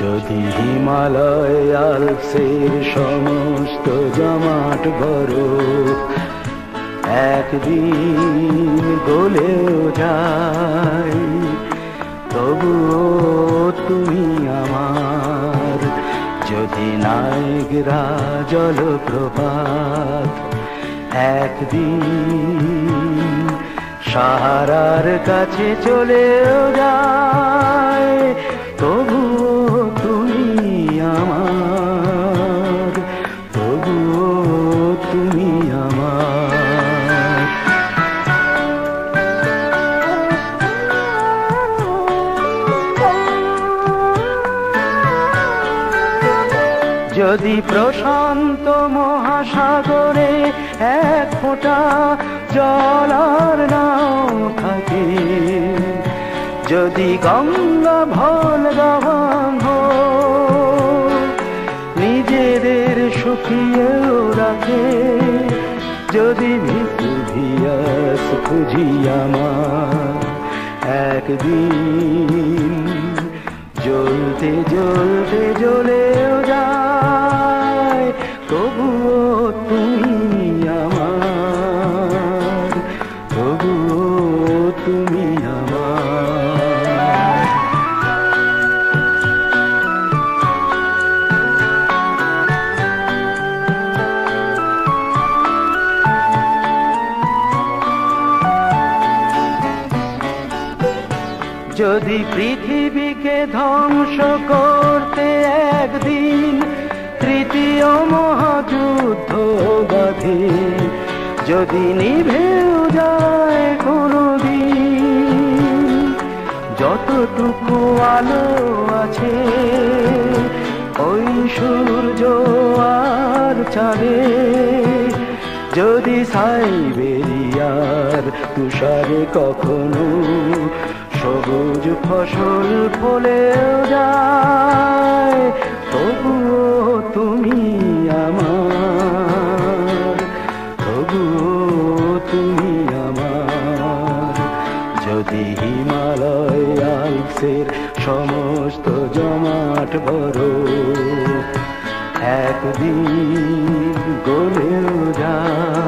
যদি হিমালয় আলপসের সমস্ত জমাট বরফ একদিন গলেও যায়, তবুও তুমি আমার। যদি নায়গ্রা জলপ্রপাত একদিন সাহারার কাছে চলেও যায়, তবুও তুমি আমার, তবুও তুমি আমার। যদি প্রশান্ত মহাসাগরে এক ফোঁটা জল আর নাও থাকে, যদি গঙ্গা ভোলগাভাঙ্গ নিজেদের শুকিয়েও রাখে, যদি ভিসুভিয়াস খুঁজি আমার একদিন জ্বলতে জ্বলতে জ্বলেও যায়, তবুও তুমি আমার, তবুও তুমি আমার। যদি পৃথিবীকে ধ্বংস করতে একদিন তৃতীয় মহাযুদ্ধ বাধে, যদি নিভেও যায় কোনদিন যতটুকু আলো আছে ওই সূর্য আর চাঁদে, যদি সাইবেরিয়ার তুষারে কখনো সবুজ ফসল ফলেও যায়, তবুও তুমি আমার, তবুও তুমি আমার। যদি হিমালয় আলপসের সমস্ত জমাট বরফ একদিন গলেও যায়,